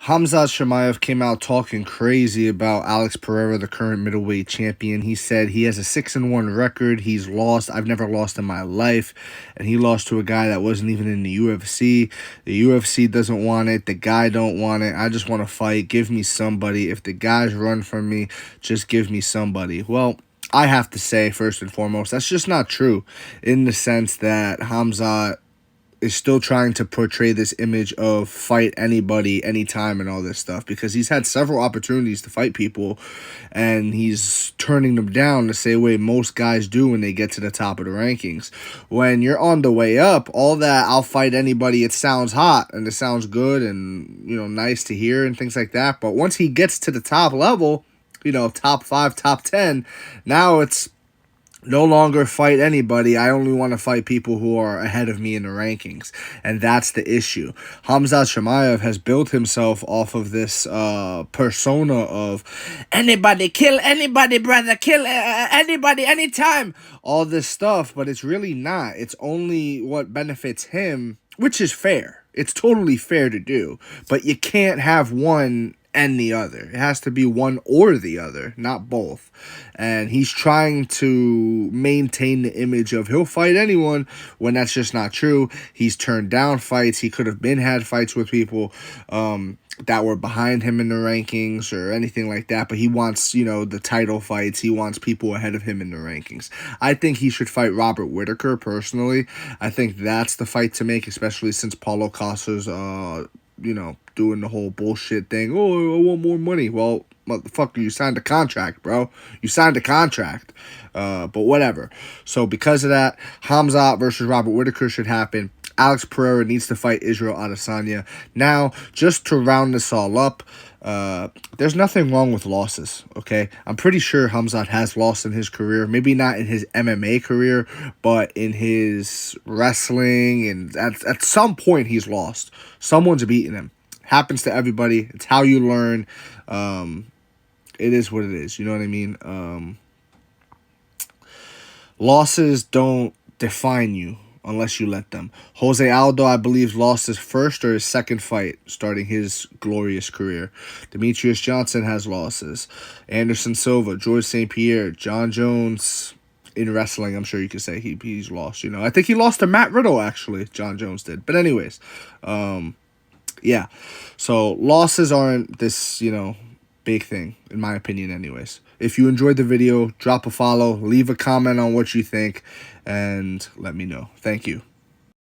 Khamzat Chimaev came out talking crazy about Alex Pereira, the current middleweight champion. He said he has a 6-1 record. He's lost. I've never lost in my life. And he lost to a guy that wasn't even in the UFC. The UFC doesn't want it. The guy don't want it. I just want to fight. Give me somebody. If the guys run from me, just give me somebody. Well, I have to say, first and foremost, that's just not true, in the sense that Khamzat is still trying to portray this image of fight anybody, anytime, and all this stuff, because he's had several opportunities to fight people, and he's turning them down the same way most guys do when they get to the top of the rankings. When you're on the way up, all that "I'll fight anybody," it sounds hot, and it sounds good, and, nice to hear, and things like that, but once he gets to the top level, top 5, top 10, now it's no longer fight anybody. I only want to fight people who are ahead of me in the rankings. And that's the issue. Khamzat Chimaev has built himself off of this persona of anybody, kill anybody, brother, kill anybody, anytime. All this stuff, but it's really not. It's only what benefits him, which is fair. It's totally fair to do. But you can't have one and the other. It has to be one or the other, not both. And he's trying to maintain the image of he'll fight anyone when that's just not true. He's turned down fights. He could have had fights with people that were behind him in the rankings or anything like that, but he wants, the title fights. He wants people ahead of him in the rankings. I think he should fight Robert Whittaker, personally. I think that's the fight to make, especially since Paulo Costa's doing the whole bullshit thing. Oh, I want more money. Well, motherfucker, you signed a contract, bro. You signed a contract. But whatever. So because of that, Khamzat versus Robert Whittaker should happen. Alex Pereira needs to fight Israel Adesanya. Now, just to round this all up, there's nothing wrong with losses, okay? I'm pretty sure Khamzat has lost in his career. Maybe not in his MMA career, but in his wrestling. And at some point, he's lost. Someone's beaten him. Happens to everybody. It's how you learn. It is what it is. You know what I mean? Losses don't define you unless you let them. Jose Aldo, I believe, lost his first or his second fight starting his glorious career. Demetrius Johnson has losses. Anderson Silva, George St. Pierre, John Jones. In wrestling, I'm sure you could say he's lost. I think he lost to Matt Riddle, actually. John Jones did. But anyways, yeah. So losses aren't this, big thing, in my opinion, anyways. If you enjoyed the video, drop a follow, leave a comment on what you think, and let me know. Thank you.